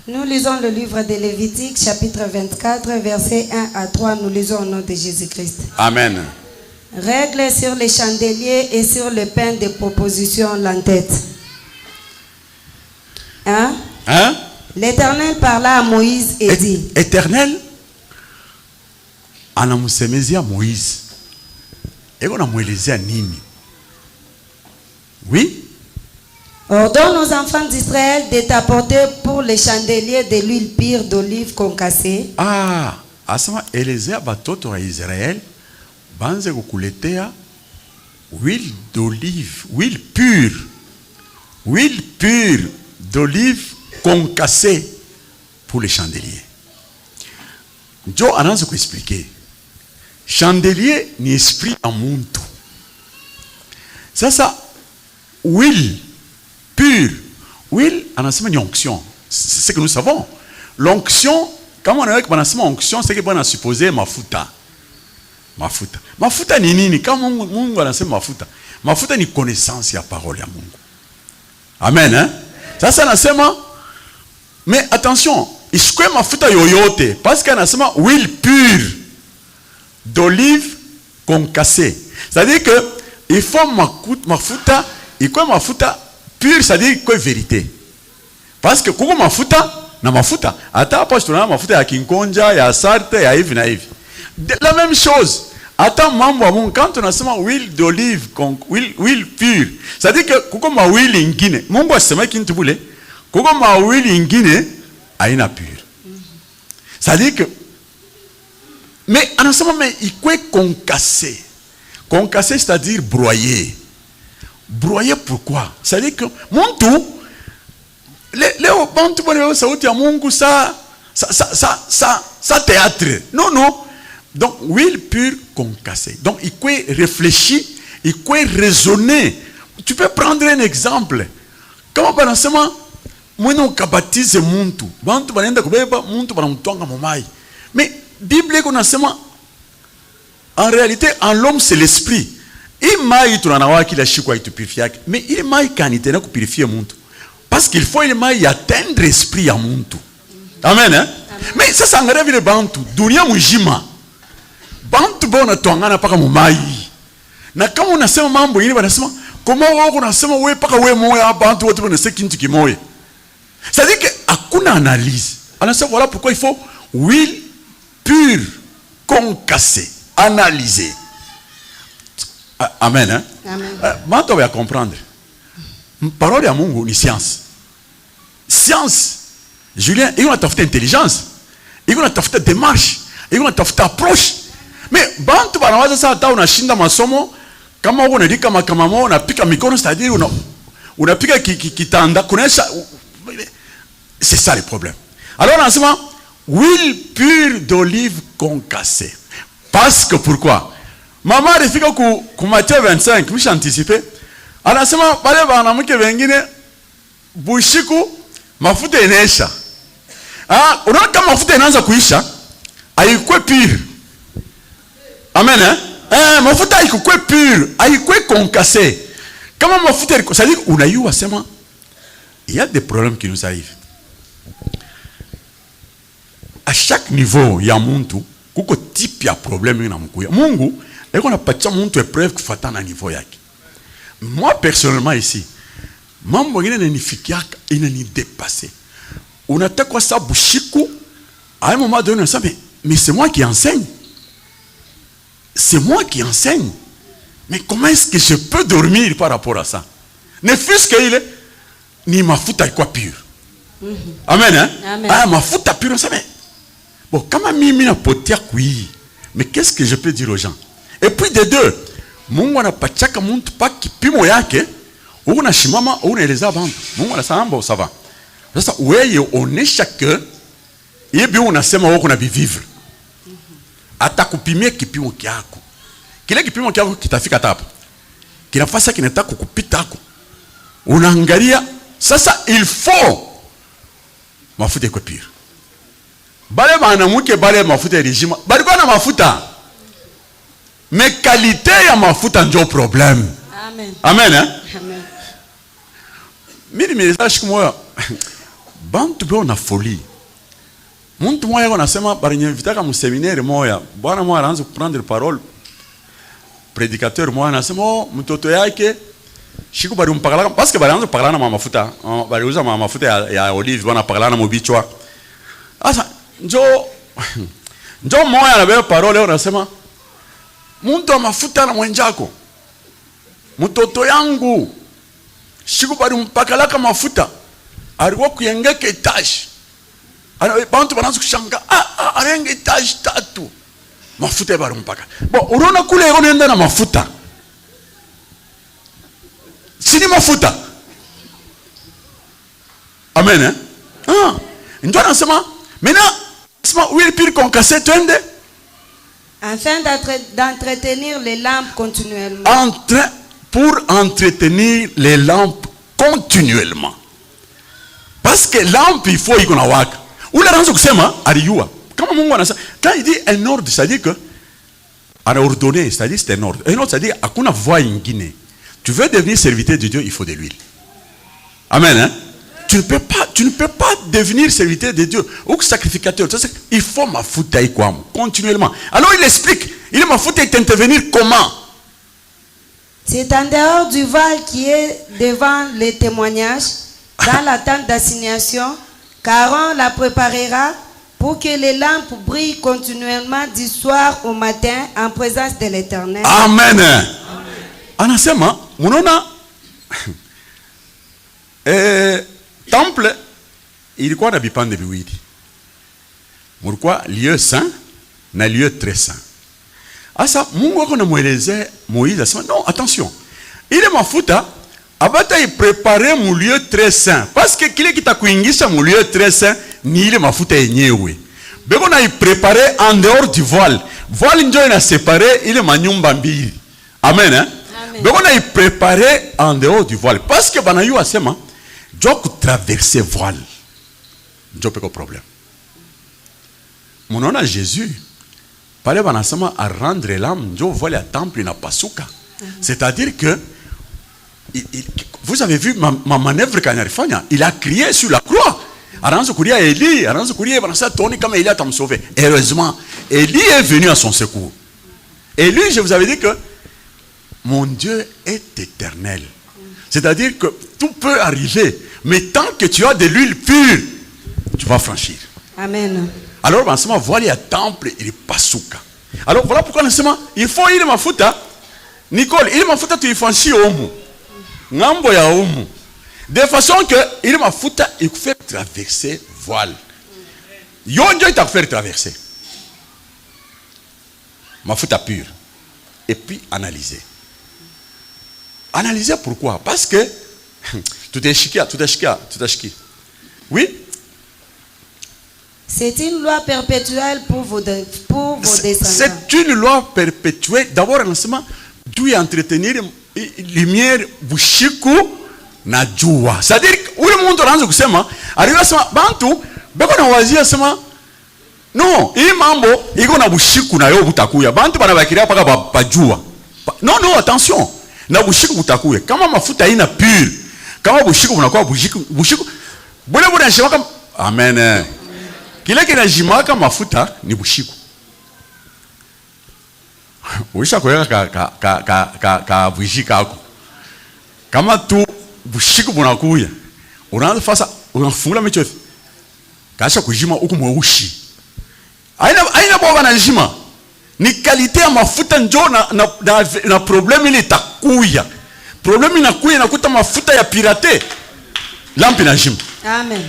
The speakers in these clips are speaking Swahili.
Nous lisons le livre de Lévitique, chapitre 24, versets 1 à 3. Nous lisons au nom de Jésus-Christ. Amen. Règles sur les chandeliers et sur le pain de proposition l'entête. Hein? L'Éternel parla à Moïse et dit. Éternel, anamusemezia Moïse. Et on a mwelezea nini? Oui? Ordonne aux enfants d'Israël de t'apporter pour les chandeliers de l'huile pure d'olive concassée. Ah, asama elezea batoto wa Israël banze kukuletea huile d'olive, huile pure d'olive concassée pour les chandeliers. Njo anaanza kuexpliquer. Chandelier ni esprit ya muntu. Sasa huile pure. Huile, anasema ni onction. C'est ce que nous savons. L'onction, quand on a dit que onction, c'est que on a supposé mafuta. Mafuta ni nini? Quand Mungu anasema mafuta. Mafuta ni connaissance ya parole ya Mungu. Amen, hein? Sasa anasema, mais attention, isikwe mafuta yoyote, parce que anasema huile pure d'olive concassée. C'est-à-dire que il faut mafuta, il faut mafuta pure, c'est-à-dire que vérité. Parce que kuko mafuta na mafuta, ata hapo tunana mafuta ya kinkonja, ya sarte, ya hivi na hivi. La même chose. Ata mambo ya Mungu, quand on asema huile d'olive, huile pure, c'est-à-dire que kuko ma huile ingine. Mungu asema kintu bule, kuko ma huile ingine haina pure. C'est-à-dire que mais anasema mais ikwe concassé. Concassé c'est-à-dire broyer. Broyer pourquoi? C'est-à-dire que muntu leo bantu bwana sauti ya Mungu ça théâtre. Non. Donc huile pure concassée. Donc il faut réfléchir, il faut raisonner. Tu peux prendre un exemple. Comment banasema mwana ukabatize muntu. Bantu banaenda kubeba muntu banamtwanga momai. Mais Bible kunasema en réalité en l'homme c'est l'esprit. Imai tunanawaki la shikwa itupirifiake. Mais il mai kanitena kupirifier muntu. Parce qu'il faut il mai atteindre l'esprit ya muntu. Amen, hein? Amen. Mais ça s'enlève le bantu. Dunia mujima. Bantu bona tuangana paka mumai. Na kama unasema mambo yini wanasema kama wewe unasema wewe paka wewe moya bantu wote wanasema kintu kimoya. C'est-à-dire que hakuna analyse. Anasema voilà pourquoi il faut huile pure concassée, analysée. Amen, hein? Amen. Maintenant on va comprendre. Parole ya Mungu ni science. Science. Julien, il y a une intelligence. Il y a une démarche. Il y a une approche. Mais bantu banawaza saa hata unashinda masomo kama uko unadika makamamo unapika mikono c'est-à-dire unapika kitanda kunesha. C'est ça le problème. Alors on a huile pure d'olive concassée. Parce que pourquoi? Maman alifika ku Matthieu 25, mimi anticipé. Anasema wale wanawake wengine bushiku mafuta inaisha. Unaona kama mafuta inaanza kuisha, haikuwe pure. Amen, hein? Mafuta haikuwe pure, haikuwe concassé. Kama mafuta iko, ça dit unayua sema il y a des problèmes qui nous arrivent. À chaque niveau ya muntu kuko type ya problème ina mkuya. Mungu eko napatia muntu épreuve kufuatana na niveau yake. Moi personnellement ici, mambo ngine nanifikiaka inani dépasser. Unataka sa bushiku à un moment donné ça mais c'est moi qui enseigne. C'est moi qui enseigne. Mais comment est-ce que je peux dormir par rapport à ça? Ne fût-ce qu'il est ni mafuta quoi pure. Amen, hein? Amen. Mafuta pure ça mais bon, kama mimi na potia kui. Mais qu'est-ce que je peux dire aux gens? Et puis de deux, Mungu anapachaka muntu pa kipimo yake, una shimama unaeleza bantu. Mungu anasema ça va. Sasa wewe onesha que yebi unasema wewe kuna vivre. Atakupimia kipimo kyako. Kile kipimo kyako kitafika hapo. Kinafasa kinataka kukupita hapo. Unaangalia sasa il faut mafuta kwa pire. Bale banamuke bale mafuta régime. Bali kwa na mafuta. Mais qualité ya mafuta ndio problème. Amen. Amen, hein? Amen. Mimi nimesema siku moja bantu beo na folie. Muntu moya yako nasema bari nyevitaka mu seminaire moya. Bwana moya anaanza prendre parole. Prédicateur moya anasema oh mtoto yake shiku bari mpakala parce que bari anaanza kupakalana na mafuta. Bari uza mafuta ya olive bwana pakalana mu bichwa. Asa njo moya na beo parole anasema muntu wa mafuta na mwenjako. Mtoto yangu shiku bari mpakalaka mafuta. Alikuwa kuyengeka etage. Bantu banaanza kushanga arenge etage 3. Mafuta bari mpaka. Bon, unaona kule yako nenda na mafuta. Sini mafuta. Amen hein? Ndio anasema, maintenant, sema où il pire concassé twende? Afin d'entretenir les lampes continuellement. Pour entretenir les lampes continuellement. Parce que lampe il faut iko na waka. Ule anaanza kusema aliyua. Kama Mungu anasema, quand il dit un ordre, ça dit que ana ordonné, c'est-à-dire c'est un ordre. Un ordre, ça dit hakuna voie ingine. Tu veux devenir serviteur de Dieu, il faut de l'huile. Amen hein? Tu ne peux pas devenir serviteur de Dieu ou sacrificateur. Il faut mafuta ikwam continuellement. Alors il explique, il mafuta est intervenir comment? C'est en dehors du voile qui est devant les témoignages, dans la tente d'assignation, Aaron la préparera pour que les lampes brillent continuellement du soir au matin en présence de l'Éternel. Amen. Anasema, munona temple ilikuwa na vipande viwili. Mulikuwa lieu saint na lieu très saint. Asa Mungu wako na mueleze Moïse asema non attention. Ile mafuta abata i préparer mu lieu très saint parce que kile kitakuingisha mu lieu très saint ni ile mafuta yenyewe. Beko na i préparer en dehors du voile. Voile ndio ina séparer ile manyumba mbili. Amen hein? Beko na i préparer en dehors du voile parce que banayu asema jo ku traverser voile. Ndio peko problème. Munona Jésus pale banasema à rendre l'âme ndio voile ya temple na pasuka. C'est-à-dire que vous avez vu ma manœuvre quand il a crié sur la croix. Aranzo kuria Élie, aranzo kuria banasa toni comme Élie a me sauvé. Heureusement, Élie est venu à son secours. Et lui, je vous avais dit que mon Dieu est éternel. C'est-à-dire que tout peut arriver, mais tant que tu as de l'huile pure, tu vas franchir. Amen. Alors, en ce moment, voilà le temple, il est pasuka. Alors, voilà pourquoi, en ce moment, il faut il mafuta. Nicole, il mafuta tu franchis au mou. Ngambo ya umu. De façon que il mafuta il fait traverser voile. Yonjo il t'a fait traverser. Mafuta pure. Et puis analyser. Analyser pourquoi? Parce que tout est chiqué. Oui? C'est une loi perpétuelle pour vos descendants. C'est une loi perpétuelle. D'abord, en ce moment, d'où entretenir lumière bushiku na jua. C'est-à-dire que ule muntu anaanza kusema aliwa sema bantu beko na wazia sema no hii mambo iko na bushiku na yo butakuya bantu banabakiria paka bajua. Non attention. Na bushiku butakuya kama mafuta ina pure kama bushiku bunakuwa bushiku bole nshima kama amen. Kile kinajimaka mafuta ni bushiku. Uisha kuweka ka bujika yako. Kama tu bushiku bunakuya. Unaanza fasa unafungula macho. Kasha kujima huko mweushi. Aina baba na jima. Ni kalite ya mafuta njo na problemi ile itakuya. Problemi inakuya inakuta mafuta ya pirate. Lampi na jima. Amen.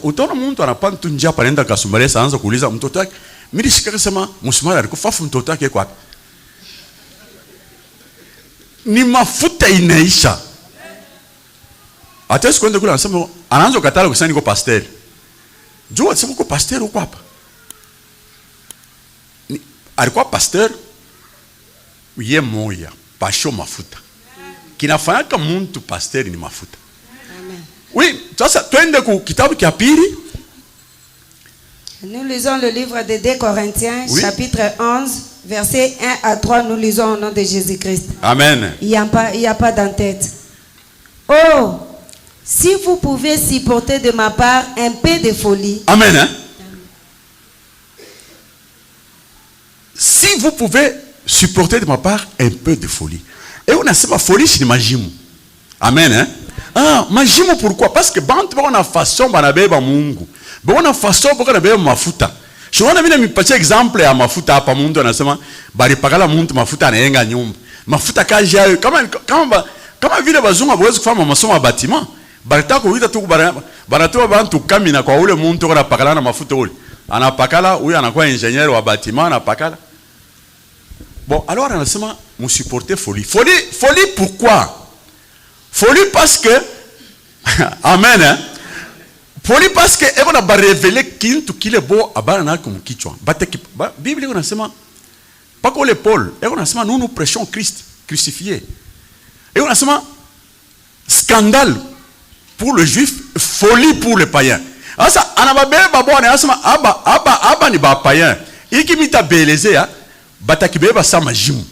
Utaona muntu anapanda tu njia panaenda Kasumbalesa anaanza kuuliza mtoto wake mimi shikaka sema msumari alikufafu mtoto wake kwa ni mafuta inaisha. Hata sikwenda kule anasema anaanza kukatala kusema niko pastor. Jua sema uko pastor uko hapa. Alikuwa pastor yeye moya pasho mafuta. Kinafanya kama muntu pastor ni mafuta. Oui, sasa twende ku kitabu cha pili. Nous lisons le livre de 2 Corinthiens, oui. Chapitre 11, Versets 1 à 3, nous lisons au nom de Jésus-Christ. Amen. Il n'y a pas d'entête. Oh, si vous pouvez supporter de ma part un peu de folie. Amen. Hein? Si vous pouvez supporter de ma part un peu de folie. Et on a cette folie, c'est majimu. Amen. Hein? Ah, majimu pourquoi? Parce que bantu on a façon banabeba Mungu. On a façon pour banabeba mafuta. Je wana vile mipatia exemple ya mafuta hapa muntu anasema bali pakala muntu mafuta anayenga nyumba. Mafuta kaji hayo kama vile bazungu hawezi kufanya masomo ya batima. Balitaka kuita tu baratoa bantu kamina kwa ule muntu kana pakala na mafuta ule. Anapakala huyu anakuwa ingénieur wa batima anapakala. Bon, alors anasema mu supporter folie. Folie pourquoi? Folie parce que amen. Hein? Folie parce que on a révélé kintu kile bo abana na kumkichwa. Bible inasema pako le Paul, inasema nous prêchons Christ crucifié. Et on asema scandale pour le juif, folie pour le païen. Asa anababeba bwana anasema aba ni ba païen. Iki mitabelezea batakibeba sa majimu.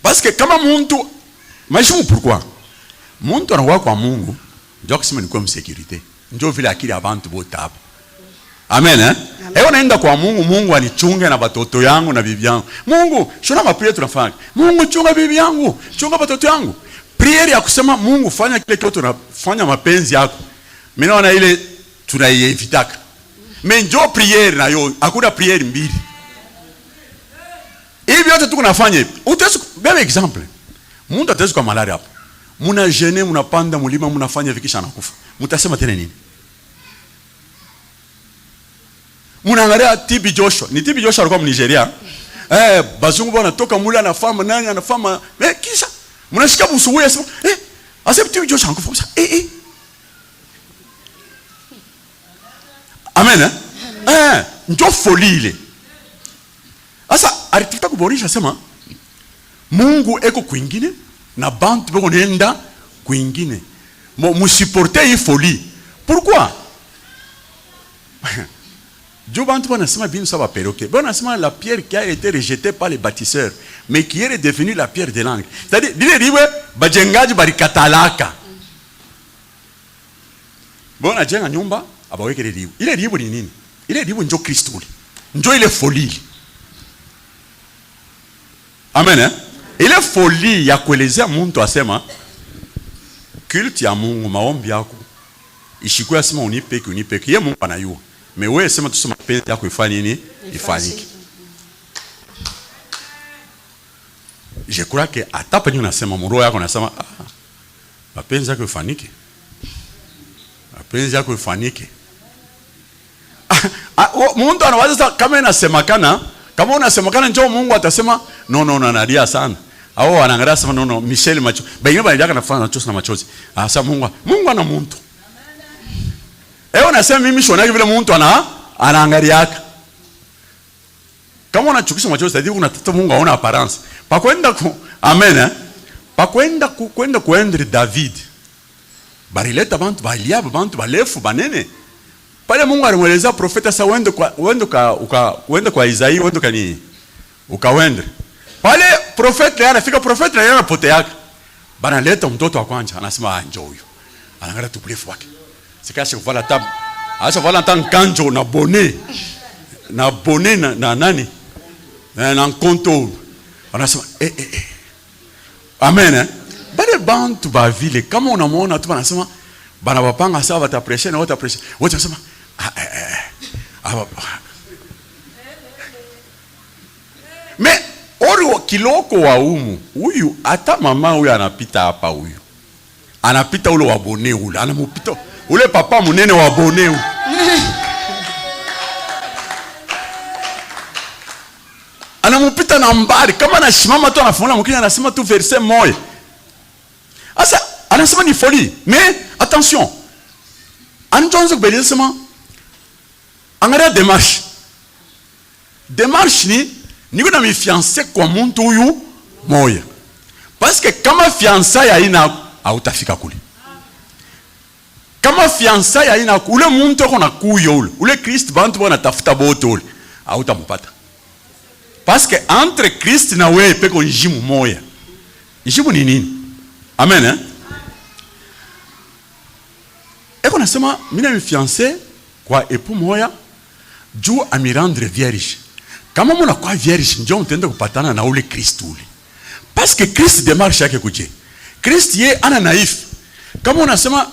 Parce que kama muntu majimu pourquoi? Muntu anakuwa kwa Mungu, ndio kusema ni kwa sécurité. Ndio vile akili abantu botapa. Amen. Eh? Ewe naenda kwa Mungu, Mungu anichunge na watoto yangu na bibi yangu. Mungu, shona mapriere tunafanya. Mungu chunga bibi yangu, chunga watoto yangu. Priere ya kusema Mungu fanya kile kitu tunafanya mapenzi yako. Mimi naona ile tunaievitaka. Mais ndio priere na yo, hakuna priere mbili. Hivi yote tunafanya hivi. Utaweza bebe example. Mungu ataweza kwa malaria hapo. Muna jene, munapanda mulima, munafanya vikisha nakufa. Mutasema tena nini? Munaangalia TB Joshua. Ni TB Joshua alikuwa Nigeria. Bazungu bwana toka mule anafama nani anafama. Kisha munashika busuwe asema asema TB Joshua anakufa. Amen. Ndio folie ile. Sasa alitaka kuboresha sema Mungu eko kwingine na bantu bako nenda kwingine. Musupporter hii folie. Pourquoi? Dieu bantu banasema bino ça va perroquet. Banasema la pierre qui a été rejetée par les bâtisseurs mais qui est devenue la pierre de langue. C'est-à-dire dile riwe bajengaji barikatalaka. Bona jenga nyumba abaweke riwe. Ile riwe ni nini? Ile riwe ndio Kristo. Ndio ile folie. Amen. Eh? Ile folie ya kuelezea mtu asema culte ya Mungu maombi yako ishikuwa sema unipeke yeye Mungu anayua. Mais wewe sema tusema mapenzi yako ifanye nini? Ifanyike. Je crois que hata penye unasema mroho yako unasema mapenzi yako ifanyike. Mapenzi yako ifanyike. Mungu anawaza kama inasemekana, kama unasemekana njoo Mungu atasema no nalia sana. Au anaangalia sema no Michel macho. Bengine banajaka nafanya machozi na machozi. Sasa Mungu ana muntu. Unasema mimi shona vile mtu anaangaliaka. Kama unachukisha machozi hadi unatata Mungu aona apparence. Pakwenda amen. Pakwenda kuendre David. Barileta bantu balia bantu balefu banene. Pale Mungu alimweleza profeta sa wende kwa Isaia wende kani ukawende. Pale profeta anafika profeta yana pote yake. Banaleta mtoto wa kwanza anasema njoo huyo. Anaangalia tu blefu wake. Sikasha kuvala tab. Asa vala tankanjo na bonnet. Na bonnet na nani? Na konto. Anasema Amen. Bale bantu ba vile kama unamuona tu anasema bana wapanga sawa watapresha na watapresha. Wote wanasema Mais ori kiloko wa huyu hata mama huyu anapita hapa huyu. Anapita ule wa bonnet ule, anamupita ule papa munene wa bonnet ule. Anamupita na mbali kama anasimama tu anafungula mwingine anasema tu verset moja. Asa anasema ni folie, mais attention. Anjonzo kubeleza angalia démarche. Démarche ni kuna mifiancé kwa muntu huyu moya. Parce que kama fiançailles haina hautafika kule. Kama fiançailles haina ule muntu uko na kuyo ule Kristo bantu wanatafuta boto ule hautampata. Parce que entre Christ na wewe peko njimu moya. Njimu ni nini? Amen, hein? Eko nasema mina mi fiancé kwa époux moya juu amirendre vierge. Kama muna kwa vierge ndio mtende kupatana na ule Kristo ule. Parce que Christ démarche yake kuje. Christ ye ana naif. Kama unasema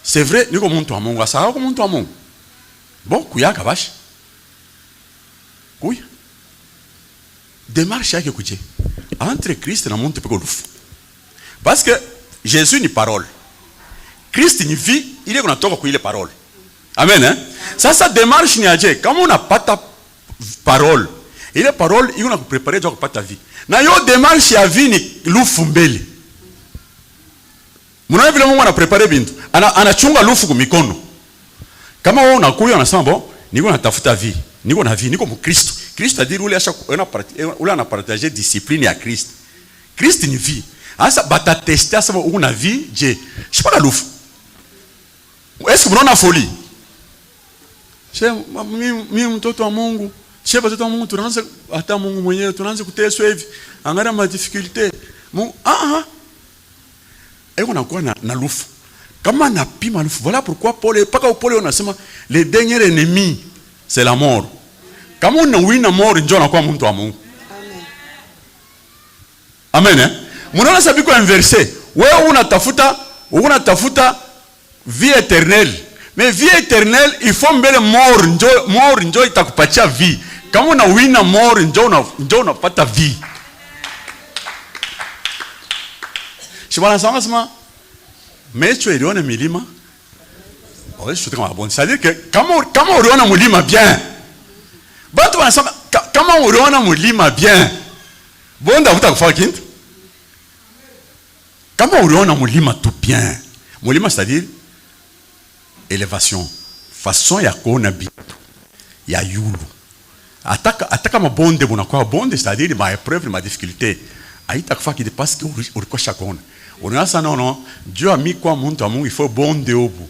c'est vrai niko muntu wa Mungu, asa ko muntu wa Mungu. Bon kuyaka bashi. Kuya. Démarche yake kuje. Entre Christ na muntu peko lufu. Parce que Jésus ni parole. Christ ni vie, il est kunatoka kwa ile parole. Amen, hein? Sasa démarche ni aje. Kama unapata parole, ile parole iko na kuprepare kwa kupata vie. Na yo démarche ya vie ni lufu mbele. Mnaona vile Mungu anaprepare bintu. Anachunga lufu kwa mikono. Kama wewe unakuja unasema bon, niko natafuta vie. Niko na vie, niko mkristo. Kristo adiri ule anapartager discipline ya Kristo. Kristo ni vie. Asa bata tester sababu una vie, je. Shipaka lufu. Est-ce que mnaona folie? Mimi mtoto wa Mungu. Sheba mtoto wa Mungu tunaanza hata Mungu mwenyewe tunaanza kuteswa hivi. Angalia ma difficulté. Mungu eko nakuwa na lufu. Kama napima lufu, voilà pourquoi Paul paka Paul unasema le dernier ennemi c'est la mort. Kama unawina mort njoo unakuwa mtu wa Mungu. Amen. Amen. Mnaona sababu kwa inversé. Wewe unatafuta vie éternelle. Mais vie éternelle, il faut mbele mort njoo itakupatia vie. Kama unawina mort njoo unapata vie. Shibana sema mecho iliona milima. Ouais, je suis très bon. C'est-à-dire que kama uliona mulima bien. Bantu wanasema kama uliona mulima bien. Bonda utakufanya kintu. Kama uliona mulima tout bien. Mulima c'est-à-dire élévation, façon ya kuona bitu ya yulu. Ataka mabonde bunakuwa bonde, c'est-à-dire ma épreuve, ma difficulté. Haitakufa kide parce que ulikuwa shakona. Unaanza non, Dieu a mis kwa muntu wa Mungu, il faut bonde obu.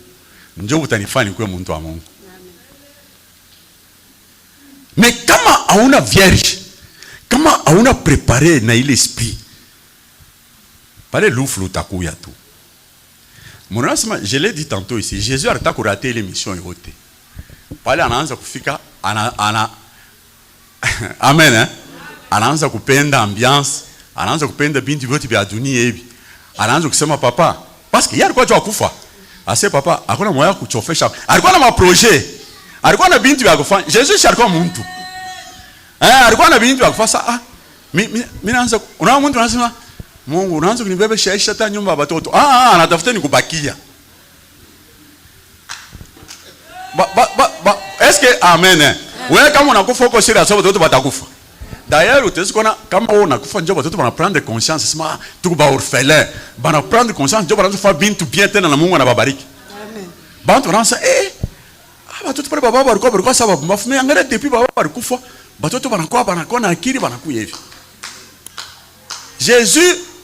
Njoo utanifanya kwa muntu wa Mungu. Mais kama hauna vierge, kama hauna préparé na ile esprit, pale lufu utakuya tu. Je l'ai dit tantôt ici, Jésus a raté l'émission yote. Pale anaanza kufika amen, hein? Anaanza kupenda ambiance, anaanza kupenda binti vyote vya dunia hivi. Anaanza kusema papa, parce que yeye alikuwa tu akufa. Ase papa, hakuna moyo kuchofesha. Alikuwa na maprojet. Alikuwa na binti vya kufanya. Jésus alikuwa mtu. Alikuwa na binti vya kufanya. Mimi naanza unaona mtu anasema Mungu unaanza kunibeba shaisha hata nyumba ya watoto. Anatafuta ni kubakia. Est-ce que amen? Wewe kama unakufa uko serious sababu watoto watakufa. D'ailleurs utaweza kuona kama wewe unakufa njoo watoto wana prendre conscience sema tuko ba orphelin. Bana prendre conscience njoo bana faire bintu bien tena na Mungu anababariki. Amen. Bantu wanaanza watoto pale baba walikuwa sababu mafume angalia depuis baba walikufa watoto wanakuwa na akili wanakuwa hivi.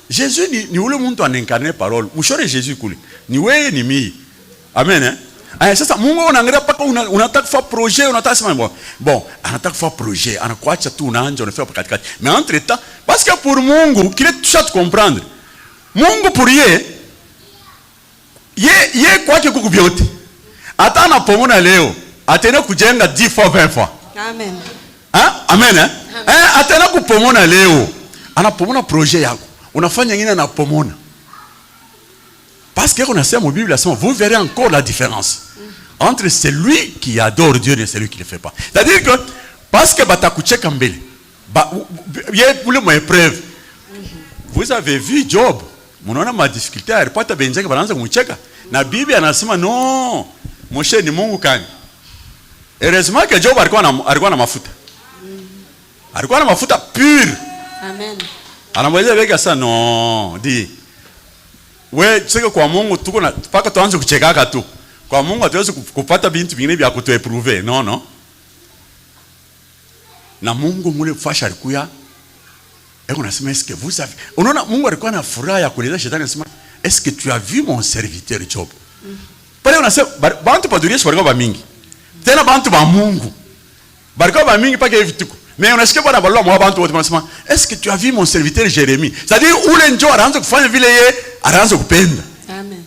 Jésus ni ule muntu anincarné parole. Mshore Jésus kule. Ni wewe ni mimi. Amen, hein? Sasa Mungu unaangalia paka unataka faire projet, unataka sema bon, anataka faire projet, anakuacha tu unaanza unafanya katikati. Mais entre temps, parce que pour Mungu, qu'il est tout comprendre. Mungu pour ye kwake kuku vyote. Hata anapomona leo, atenda kujenga 10 fois 20 fois. Amen. Amen, hein? Atenda kupomona leo, anapomona projet yako. Unafanya ngine anapomona. Parce que on a ça, mon Bible, vous verrez encore la différence entre celui qui adore Dieu et celui qui ne le fait pas. C'est-à-dire que, parce que batakucheka mbele, il y a pour le épreuve. Vous avez vu Job, mon a ma difficulté, il pas ta benjaka balanza kumucheka. Na Bible anasema non, Moshe ni Mungu kani. Heureusement que Job alikuwa na mafuta. Alikuwa na mafuta pure. Amen. Anamwambia weka sana no, di. We sika kwa Mungu tuko na paka tuanze kuchekaka tu. Kwa Mungu hatuwezi kupata bintu vingine vya kutueprove. No. Na Mungu mule fasha alikuya. Eko nasema est-ce que vous avez. Unaona Mungu alikuwa na furaha ya kueleza shetani anasema est-ce que tu as vu mon serviteur Job? Pale unasema bantu paduria shwarika ba mingi. Tena bantu ba Mungu. Barika ba mingi paka hivi tuko. Mais on est-ce que bana balwa moi bantu wote est-ce que tu as vu mon serviteur Jérémie? C'est-à-dire ule njo araanza kufanya vile yeye araanza kupenda. Amen.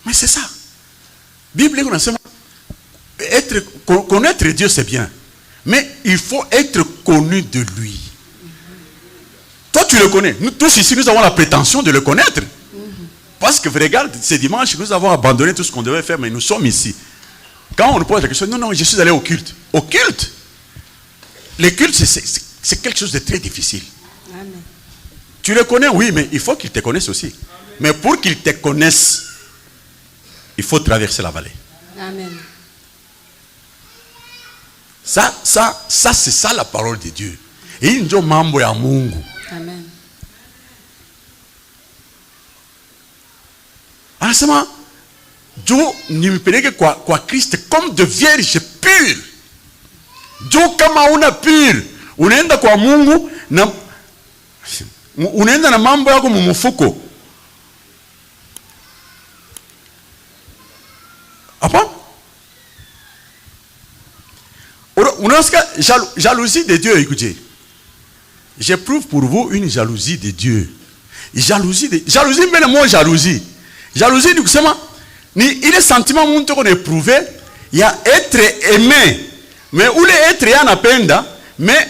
Mais c'est ça. Bible on a connaître Dieu c'est bien. Mais il faut être connu de lui. Toi tu le connais. Nous tous ici nous avons la prétention de le connaître. Parce que regarde, ce dimanche nous avons abandonné tout ce qu'on devait faire mais nous sommes ici. Quand on nous pose la question, non, je suis allé au culte. Au culte? Le culte, c'est quelque chose de très difficile. Amen. Tu le connais, oui, mais il faut qu'il te connaisse aussi. Mais pour qu'il te connaisse, il faut traverser la vallée. Amen. Ça c'est ça la parole de Dieu. Et il dit mambo ya Mungu. Amen. Anasema Dieu nimpeleke kwa Kristo comme de vierge pure. Dieu kama una pure, unaenda kwa Mungu na unaenda na mambo yako mumufuko. Apa? Unasikia jalousie de Dieu, écoutez. J'éprouve pour vous une jalousie de Dieu. Jalousie mbele moi jalousie. Jalousie du kusema ni ile sentiment mtu qu'on éprouvé, il y a être aimé. Mais où le être ya napenda, mais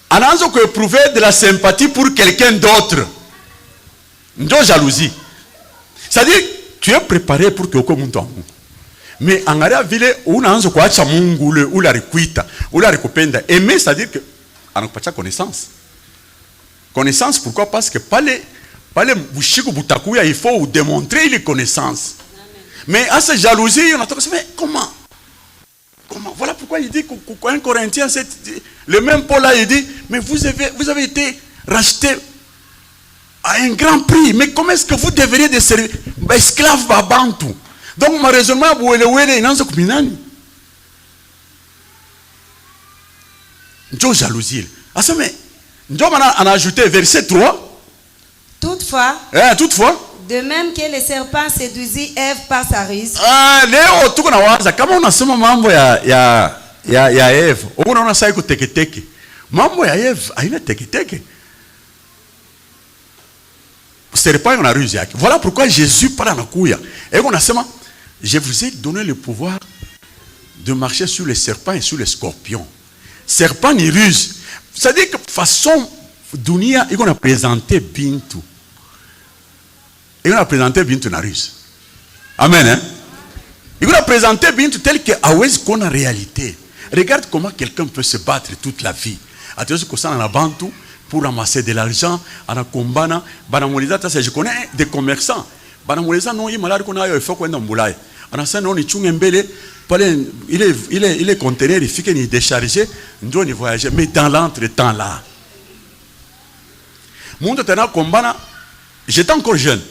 anaanza ko éprouver de la sympathie pour quelqu'un d'autre. Ndio jalousie. C'est-à-dire tu es préparé pour que uko mtu amu. Mais angalia vile unaanza kuacha Mungu ule alikuita, ule alikupenda. Aimer c'est-à-dire que anakupatia connaissance. Connaissance pourquoi? Parce que pale bushiku butakuya il faut démontrer les connaissances. Mais à cette jalousie, on a dit, mais comment? Voilà pourquoi il dit qu'un Corinthien, le même Paul là, il dit, mais vous avez été racheté à un grand prix. Mais comment est-ce que vous devriez de servir esclave babantu? Donc, mon raisonnement, il n'a pas de Dieu jalousie. Mais, Dieu a ajouté verset 3. Toutefois. Toutefois. De même que le serpent séduisit Ève par sa ruse. Leo tuko na waza kama unasema mambo ya Eve, unaona sasa iko teketeke. Mambo ya Eve haina teketeke. Serpent on a ruse yake. Voilà pourquoi Jésus parle anakuya. Et on asema je vous ai donné le pouvoir de marcher sur les serpents et sur les scorpions. Serpent ni ruse. C'est-à-dire que façon dunia iko na présenter bintu. Et on a présenté Bintu Narus. Amen. Hein? Il a présenté Bintu tel que Awez qu'on a réalité. Regarde comment quelqu'un peut se battre toute la vie. Attention que ça en a bantu pour ramasser de l'argent, en a combattu. Je connais des commerçants. Non, il malade qu'on a il faut qu'on ait un boulay. On a ça non il tue un belé. Il est conteneur, il fait qu'il déchargé. Nous on y voyager. Mais dans l'entretemps là, monde tena combattu. J'étais encore jeune.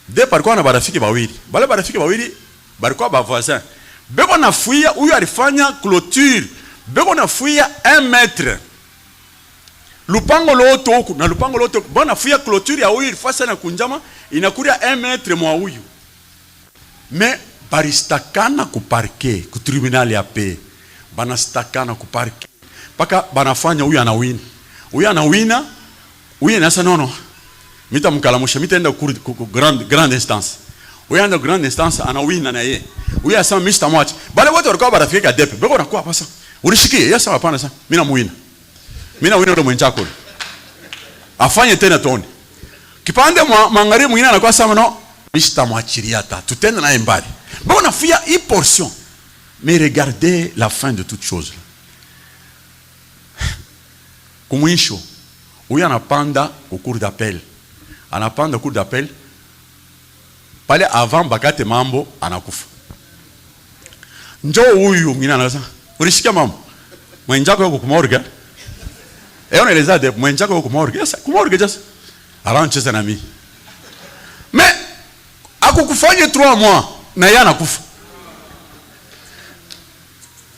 Dès par quoi on a barafiki bawili. Bale barafiki bawili bariko ba voisin. Beko na fuia huyu alifanya clôture. Beko na fuia 1 mètre. Lupango loto huku na lupango loto. Bana fuia clôture ya huyu ilifasa na kunjama inakuria 1 mètre mwa huyu. Mais baristakana ku parquet, ku tribunal ya paix. Bana stakana ku parquet. Paka banafanya huyu anawina. Huyu anawina. Huyu nasa nono. Mita mkalamusha mita enda grande instance. Uya enda grande instance anawina na yeye. Uya asema Mr. Mwach. Bale wote walikuwa barafika depe. Beko nakuwa pasa. Ulishikie yeye asema hapana sasa. Mimi namuina. Mimi nawina ndo mwenchako. Afanye tena toni. Kipande mangari mwingine anakuwa sama no Mr. Mwachiriata. Tutenda naye mbali. Beko nafia hii portion. Mais regardez la fin de toute chose. Kumwisho. Uya anapanda au cours d'appel. Anapanda cours d'appel. Pale avant bakate mambo anakufa. Njoo huyu mwingine anasema, "Ulisikia mambo? Mwenjako yuko kumorga." Unaeleza de mwenjako yuko kumorga. Yes, kumorga just. Arancheza na mimi. Mais akukufanya 3 mois na yeye anakufa.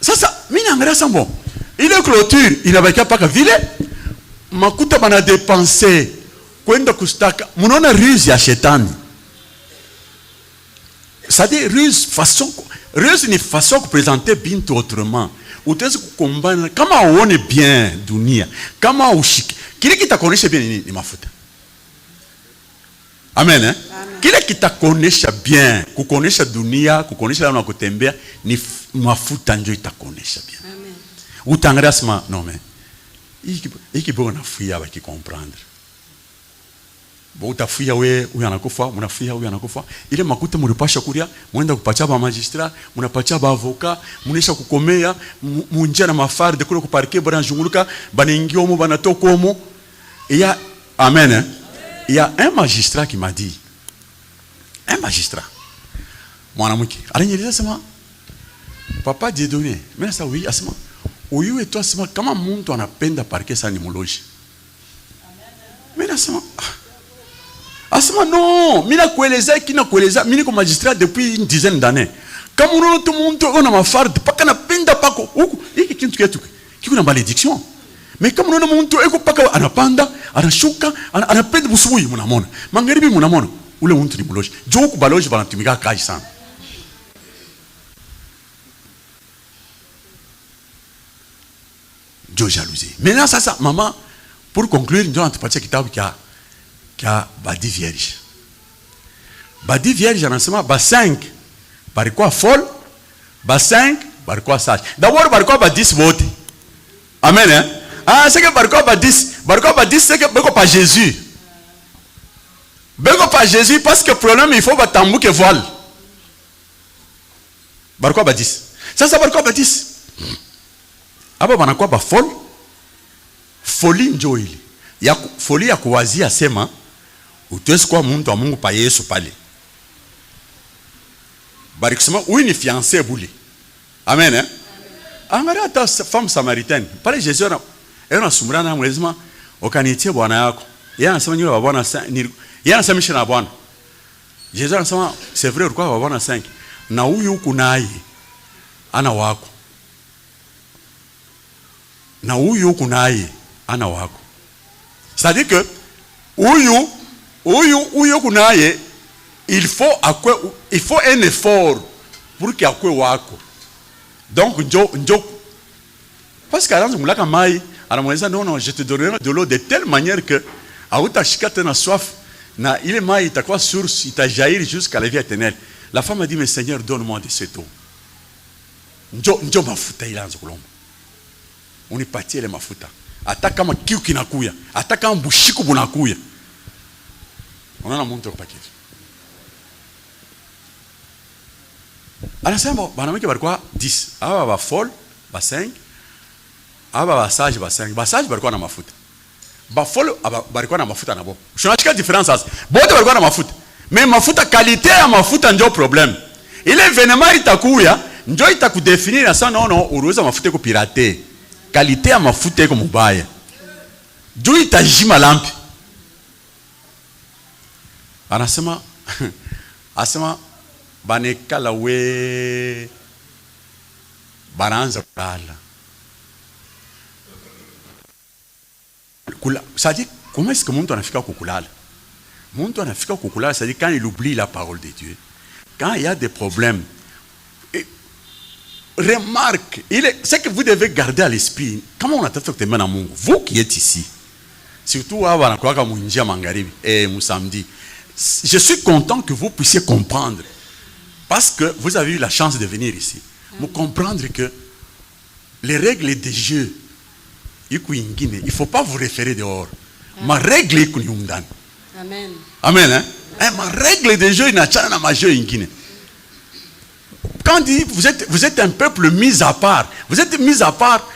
Sasa mimi naangalia sambo. Ile clôture inabakia paka vile makuta bana dépenser kwenda kustaka. Munaona ruse ya shetani. c'est-à-dire ruse ni façon de présenter bintu autrement. Utaweza kukombana kama uone bien dunia, kama ushike kile kitakuonesha bien ni mafuta. Amen, eh? Amen. Kile kitakuonesha bien, kukuonesha dunia, kukuonesha namna kutembea ni mafuta ndio itakuonesha bien. Amen. Utangalia sema non mais hiki bona fuya ba ki comprendre. Bo utafuya we huyu anakufa, mnafuya huyu anakufa. Ile makuta mlipasha kulia, mwenda kupacha ba magistrat, mnapacha ba avocat, mnesha kukomea, munjia na mafari de kule kuparquer bana junguluka, bana ingiomo bana tokomo. Il y a amen. Hein? Il y a un magistrat qui m'a dit, un magistrat, mwanamke, alinieleza sema, papa Dieudonné, mimi sasa oui, asema, uyu et toi sema kama mtu anapenda parquer sana ni mloji. Mimi nasema, asema non, mimi nakueleza, mimi niko magistrat depuis une dizaine d'années. Kama unaona tu mtu ona mafarde, paka napenda pako huku, hiki kitu kietu, kiko na malédiction. Mais kama unaona mtu eko paka anapanda, anashuka, anapenda busubuhi mnamona. Magharibi mnamona, ule mtu ni mloji. Jo ku baloji banatumika kaji sana. Jo jalousie. Maintenant ça maman pour conclure, nous allons te passer kitabu qui a badi vierge. Badi vierge anasema ba 5 barikuwa folle, ba 5 barikuwa sage. D'abord barikuwa ba 10 vote. Amen, hein? Ah, c'est que barikuwa ba 10 c'est que beko pas Jésus. Beko pas Jésus parce que problème il faut ba tambuke voile. Barikuwa ba 10. Sasa barikuwa ba 10. Aba banakuwa ba folle. Folie njo ile. Ya folie ya kuwazia sema utwezi kwa mtu wa Mungu pa Yesu pale. Bari kusema huyu ni fiancé buli. Amen, hein? Angalia hata femme samaritaine. Pale Jésus ana sumrana mwezima okanitie bwana yako. Yeye anasema nyuma bwana yeye anasema misha na bwana. Jésus anasema c'est vrai ulikuwa bwana 5. Na huyu huku naye ana wako. Na huyu huku naye ana wako. C'est-à-dire que huyu kunaye il faut un effort pour qu'il akwe wako. Donc njo parce que alors mulaka mai anamweza non je te donnerai de l'eau de telle manière que autashika tena soif na ile mai itakuwa source itajaillir jusqu'à la vie éternelle. La femme a dit mais Seigneur donne-moi de cette eau. Njo mafuta ilanza kulomba. Unipatie ile mafuta. Hata kama kiu kinakuya, hata kama bushiku bunakuya. Unaona mtu kwa paketi. Anasema banamke balikuwa 10. Aba ba folle, ba 5. Aba ba sage ba 5. Ba sage balikuwa na mafuta. Ba folle balikuwa na mafuta nabo. Unachika difference sasa. Bote balikuwa na mafuta. Mais mafuta qualité ya mafuta ndio problem. Ile événement itakuya, ndio itakudefinir sasa non uruza mafuta ko pirater. Qualité ya mafuta iko mubaya. Juu itajima lampi. Anasema asema banekala we bananza kulala. Ça dit comment est-ce que mtu anafika kukulala? Mtu anafika kukulala, ça dit quand il oublie la parole de Dieu. Quand il y a des problèmes. Remarque, c'est que vous devez garder à l'esprit. Comment on a fait que Mungu? Vous qui êtes ici, surtout à Mangaribi et Moussamdi, je suis content que vous puissiez comprendre. Parce que vous avez eu la chance de venir ici. Vous comprendre que les règles des jeux, il ne faut pas vous référer dehors. Ma règle est Amen. Amen. Hein? Ma règle des jeux, il n'y a pas de jeu. Quand on dit vous êtes un peuple mis à part, vous êtes mis à part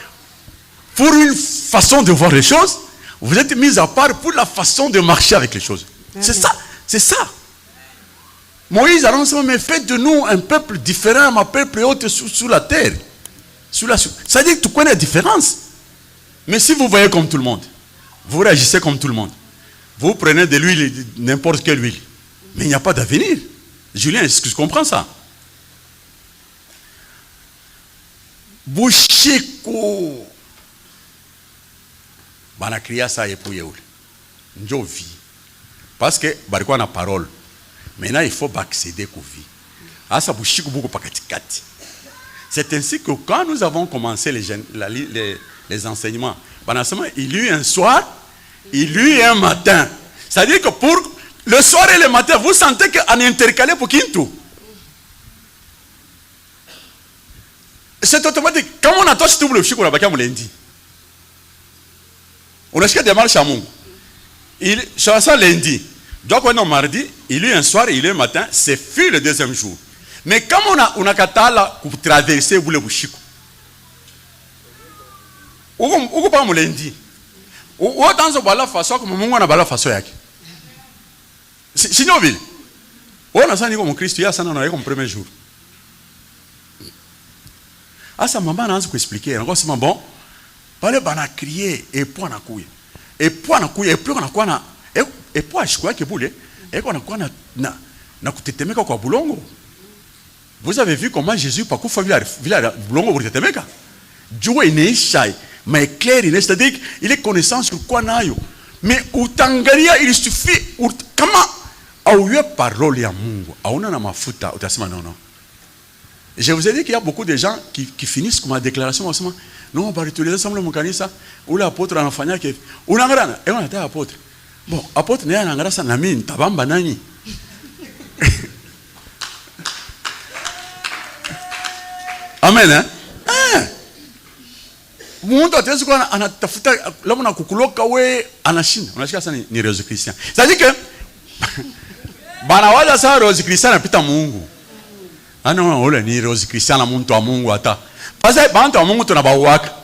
pour une façon de voir les choses, vous êtes mis à part pour la façon de marcher avec les choses. C'est ça, c'est ça. Moïse a dit, mais faites de nous un peuple différent, un peuple haut sous la terre. Ça dit que tu connais la différence. Mais si vous voyez comme tout le monde, vous réagissez comme tout le monde, vous prenez de l'huile, n'importe quelle huile, mais il n'y a pas d'avenir. Julien, est-ce que tu comprends ça? Bushiko banakria ça epouye ule njo vie parce que barikuwa na parole maintenant il faut accéder ku vie asa bushiku buko pakatikati. C'est ainsi que quand nous avons commencé les enseignements, il y eut un soir, il y eut un matin. C'est-à-dire que pour le soir et le matin, vous sentez qu'on est intercalé pour Kintu. C'est automatique. Quand on attend tout le chico, on a pas lundi. On a acheté des marches à Mungu. Il ça lundi. Donc on est mardi, il y a eu un soir et il y a eu un matin, c'est fut le deuxième jour. Mais comme on a katala pour traverser vous le bushiko. Uko pas mo lundi. Ou dans ce bala façon comme Mungu na bala façon yake. Sinon vile. On a sani comme Christ ya sana na comme premier jour. Asa maman anaanza kuexpliquer, anakuwa sema bon, pale bana crier et puis anakuya. Et puis anakuya et puis anakuwa na et puis ashiko yake bule, et qu'on anakuwa na kutetemeka kwa bulongo. Vous avez vu comment Jésus pakufa vila bulongo kutetemeka? Jua inaisha, mais clair inaisha, c'est-à-dire il est connaissance sur quoi nayo. Mais utangalia il suffit kama auye parole ya Mungu, auna na mafuta utasema non. Je vous ai dit qu'il y a beaucoup de gens qui finissent comme la déclaration non, par tous les ensembles mon kanisa ou l'apôtre anafanya que unangara et on était apôtre. Bon, apôtre n'est anangara ça nami tabamba nani. Amen hein? Mungu ataweza kuwa anatafuta labda na kukuloka we anashinda. Unashika sana ni Rose Christian. C'est-à-dire que bana waja sana Rose Christian anapita Mungu. Ano ole ni Rose Christian na muntu wa Mungu hata. Basi bantu wa Mungu tunabawaka.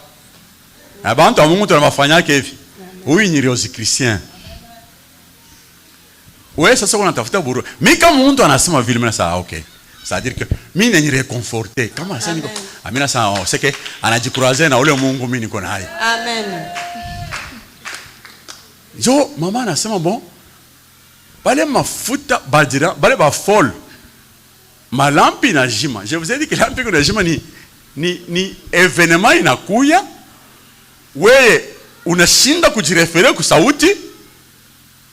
Na bantu wa Mungu tunabafanya hivi. Huyu ni Rose Christian. Wewe sasa unatafuta buru. Mimi kama mtu anasema vile mimi sasa okay. C'est-à-dire que mimi ni réconforté. Kama sasa niko amina sana c'est que anajikuraze na ule Mungu mimi niko naye. Amen. Jo mama anasema bon. Bale mafuta badira, bale ba folle. Malampi na jima. Je vous ai dit que lampi na jima ni événement inakuya. Wewe unashinda kujirefere ku sauti.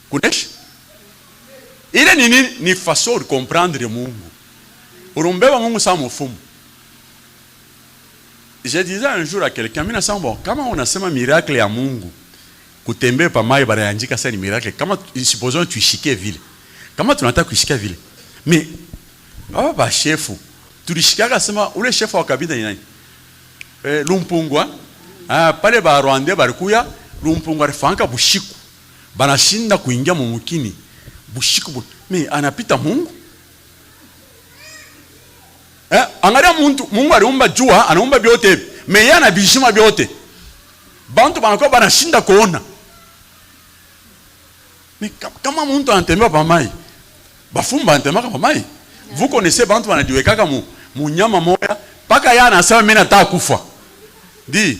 Kunesh. Ile ni façon de comprendre Mungu. Urumbeba Mungu sa mfumo. Je disais un jour à quelqu'un, mimi nasema bon, kama unasema miracle ya Mungu, kutembea pa mai barayanjika sasa ni miracle. Kama supposons tuishike vile. Kama tunataka kuishika vile. Mais baba chefu, tulishikaka sema ule chefu wa kabila ni nani? Lumpungwa. Pale ba Rwanda barikuya, Lumpungwa rifanka bushiku. Banashinda kuingia mu mukini. Bushiku. Mais anapita Mungu. Angalia Mungu aliumba jua, anaumba biote, mais yeye anabishima biote. Bantu banakuwa banashinda kuona. Mais kama mtu anatembea pa mai, bafumba anatembea pa mai. Vous connaissez bantu banajiwekaka mu nyama moya, paka yeye anasema mimi nataka kufa. Di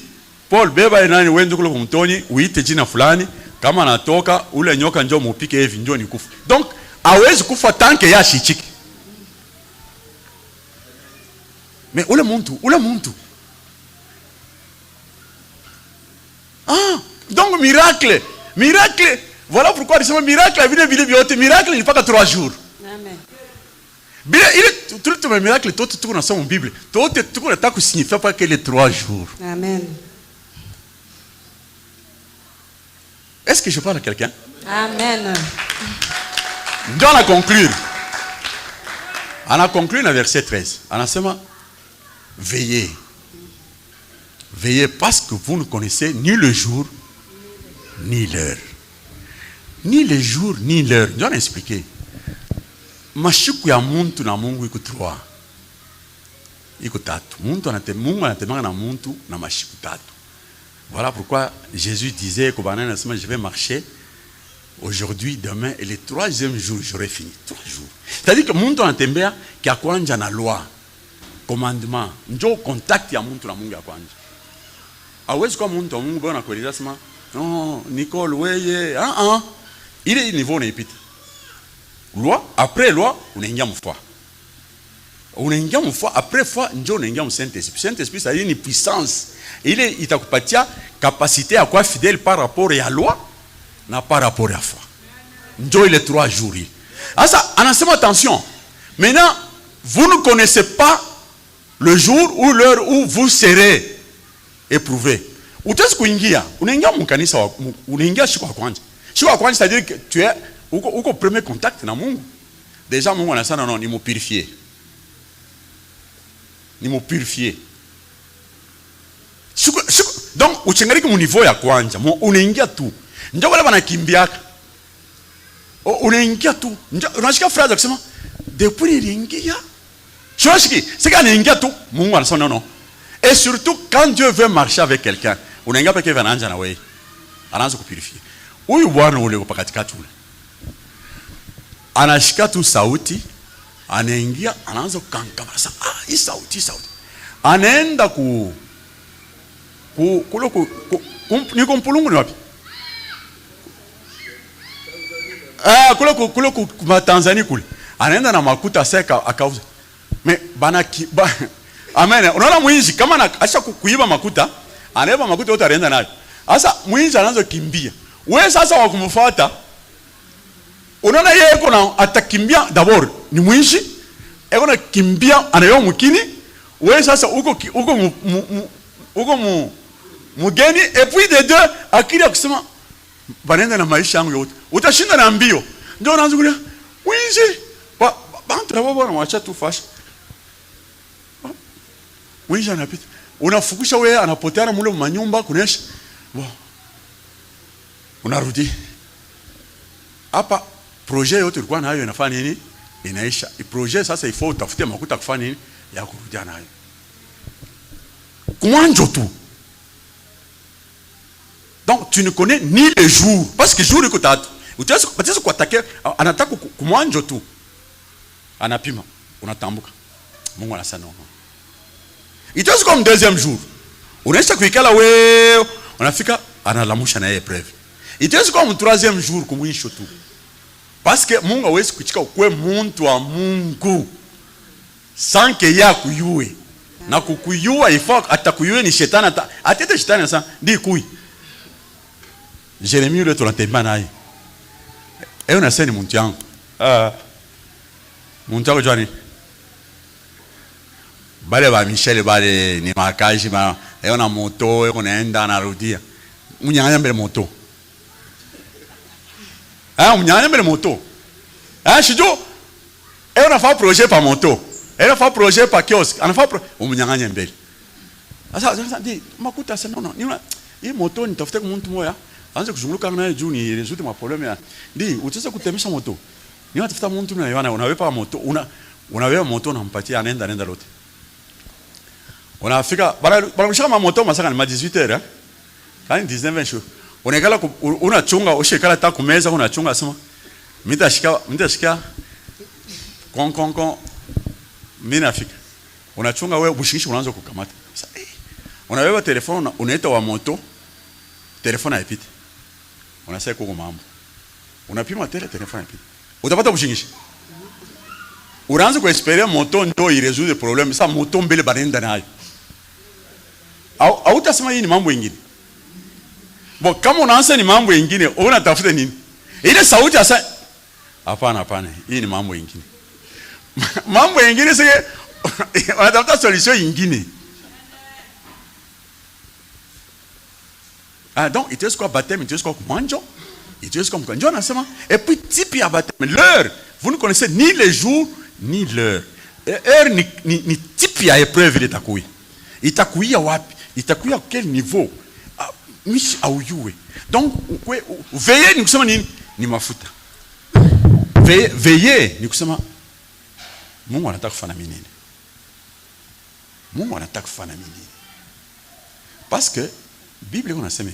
Paul beba nani wende kule kumtoni, uite jina fulani, kama anatoka ule nyoka njoo mupike hivi njoo ni kufa. Donc hawezi kufa tanke ya shichiki. Mais ule muntu. Donc miracle. Voilà pourquoi il dit miracle a vile vyote. Miracle il pas que 3 jours. Amen. Bila il tout le miracle tout dans sa Bible. Tout le temps que signifie pas que les 3 jours. Amen. Est-ce que je parle à quelqu'un? Amen. Donc on a conclu. On a conclu dans verset 13. On a seulement veillez. Veillez parce que vous ne connaissez ni le jour ni l'heure. Ni le jour ni l'heure. Je vais expliquer. Mashuku ya muntu na Mungu iko 3. Iko 3. Mungu anatemanga na muntu na mashuku 3. Voilà pourquoi Jésus disait je vais marcher aujourd'hui, demain et le 3e jour j'aurai fini. 3 jours. C'est-à-dire que muntu anatembea kia kwanja na loi. Commandement. Njo contact ya muntu na Mungu ya kwanja. Hawezi kwa muntu wa Mungu bwana kueleza sema non Nicole weye ile niveau unaipita. Loi après loi unaingia mfwa. Unaingia mfwa après foi njo unaingia Saint-Esprit. Saint-Esprit ça dit ni puissance. Ile itakupatia capacité à quoi fidèle par rapport à la loi na par rapport à foi. Njo ile 3 jours. Asa anasema attention. Maintenant vous ne connaissez pas le jour ou l'heure où vous serez éprouvé. Utaweza kuingia, unaingia mkanisa, unaingia siku ya kwanza. Siku ya kwanza c'est-à-dire que tu es uko premier contact na Mungu. Déjà Mungu anasema non, ni mu purifier. Ni mu purifier. Donc uchangariki mu niveau ya kwanza, unaingia tu. Ndio wale wanakimbiaka. Unaingia tu. Unashika phrase kusema depuis niliingia. Choshiki, c'est quand unaingia tu, Mungu anasema non non. Et surtout quand Dieu veut marcher avec quelqu'un, unaingia peke vanaanza na wewe. Anaanza kupurifier. Huyu bwana ule uko katikati ule. Anashika tu sauti, anaingia, anaanza kukankama. Hii sauti. Anaenda ni kumpulungu ni wapi? Kule ku Tanzania kule. Anaenda na makuta seka akauza. Amen. Unaona mwizi kama acha kuiba makuta, anaiba makuta yote anaenda nayo. Sasa mwizi anaanza kimbia. Wewe sasa wa kumfuata. Unaona yeye kuna atakimbia d'abord ni mwizi. Eko na kimbia anayo mkini. Wewe sasa uko mugeni et puis de deux akili akisema banenda na maisha yangu yote. Utashinda na mbio. Ndio unaanza kulia. Mwizi. Bantu wao wanaacha tu fasha. Mwizi anapita. Unafukisha wewe anapotea mule manyumba kunesha. Bon. Unarudi. Hapa projet yote ilikuwa nayo inafanya nini? Inaisha. I projet sasa il faut utafutie makuta kufanya nini? Ya kurudia nayo. Kumwanjo tu. Donc tu ne connais ni les jours parce que jour iko tatu. Utaweza kuattaquer anataka kumwanjo tu. Anapima, unatambuka. Mungu anasema non. Itaweza comme deuxième jour. Unaisha kuikala wewe, unafika analamusha na yeye preuve. Itaweza comme troisième jour kumwisho tu. Parce que Mungu hawezi kuchika ukwe muntu wa Mungu. Sans que ya kuyue. Na kukuyua ifo atakuyue ni shetani atete shetani sana ndi kui. Jérémie le tunatemba naye. Unasema ni muntu yangu. Muntu yangu jwani. Bale ba Michel bale ni makaji ba na moto unaenda narudia. Munyanya mbele moto. Munyanya mbele moto. Shijo unafanya projet pa moto. Unafanya projet pa kiosque. Unafanya munyanya mbele. Sasa ndi makuta sana no. Hii moto nitafuta kwa mtu moja. Anza kuzunguka naye juu ni resoudre ma problème ya. Ndi utaweza kutemesha moto. Ni unatafuta mtu na yana unawepa moto. Unawepa moto unampatia anaenda lote. Unafika bana mshaka moto masaka ni 18h Kani 19 jours. Unekala unachunga ushikala ta kumeza unachunga sema mitashika kon mimi nafika. Unachunga wewe bushishi unaanza kukamata. Unabeba telefoni unaita wa moto. Telefoni haipiti. Unasema kuko mambo. Unapima telefoni haipiti. Utapata bushishi. Unaanza kuespérer moto ndio iresoudre problème. Sasa moto mbele banenda nayo. Au utasema hii ni mambo mengine. Bon, kama unaanza ni mambo mengine, unatafuta nini? Ile sauti asa hapana, hii ni mambo mengine. Mambo mengine sasa unatafuta solution nyingine. Donc il te reste quoi baptême, il te reste quoi manjo, il te reste comme quand on ensemble et puis type ya baptême, l'heure, vous ne connaissez ni les jours ni l'heure. Heure ni type ya épreuve de takuya. Itakuya wapi? Itakuya quel niveau? Mishi auyue. Donc veiller ni kusema nini? Ni mafuta. Veiller ni kusema Mungu anataka kufanya nini? Mungu anataka kufanya nini? Parce que Bible on a dit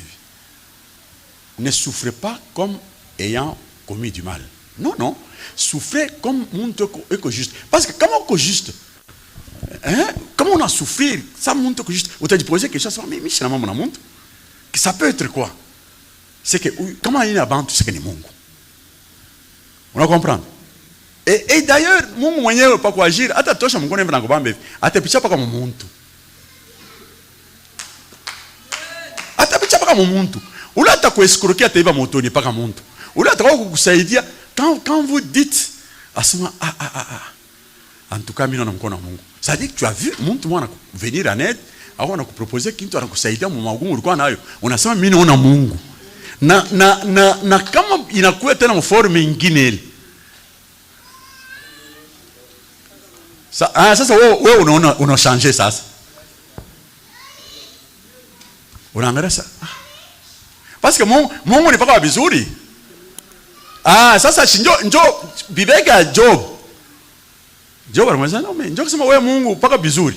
ne souffrez pas comme ayant commis du mal. Non, souffrez comme montre que juste. Parce que comment que juste? Comment on a souffert? Ça montre que juste. On t'a dit poser quelque chose, mais Michel maman montre que ça peut être quoi? C'est que comment il y a bantu c'est que ni Mungu. On a comprendre. Et d'ailleurs Mungu mwenyewe pa kuagir hata tosha Mungu nenda ngobambe atapicha paka mumuntu. Atapicha paka mumuntu. Ula atakuescroquer ataiba motoni paka muntu. Ula atakawa kukusaidia quand vous dites asema En tout cas, mimi naona mkono wa Mungu. Ça dit que tu as vu mtu mwana venir en aide, au anakuproposer kitu anakusaidia mu magumu ulikuwa nayo. Unasema mimi naona Mungu. Na kama inakuwa tena mforme nyingine ile. Sasa wewe unaona changer sasa. Unaangalia sasa. Parce que Mungu ni paka vizuri. Sasa njoo bibega Job. Job anamwambia non mais njoo kusema wewe Mungu paka vizuri.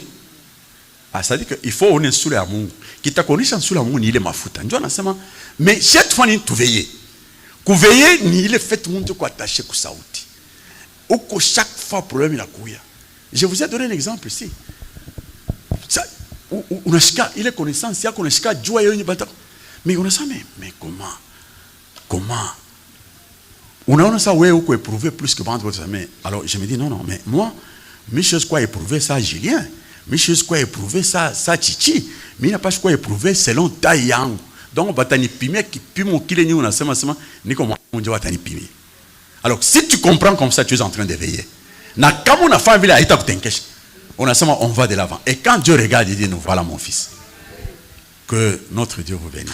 C'est-à-dire que il faut une sura ya Mungu. Kitakuonesha sura ya Mungu ni ile mafuta. Njoo anasema mais cette fois ni tuveiller. Kuveiller ni ile fait mtu kwa attaché kwa sauti. Uko chaque fois problème inakuya. Je vous ai donné un exemple ici. Ça unashika ile connaissance yako unashika jua yenye bata. Mais unasema mais comment unaona ça wewe uko éprouvé plus que vendre votre mais alors je me dis non mais moi mes choses quoi éprouver ça Julien mes choses quoi éprouver ça Chichi mais n'a pas quoi éprouver selon taille yangu donc batani pimia kipimo kile ni unasema sema niko mmoja watani pimia alors si tu comprends comme ça tu es en train de veiller na kama unafanya vile haitakutenkesha unasema on va de l'avant et quand Dieu regarde il dit nous voilà mon fils que notre Dieu vous bénisse.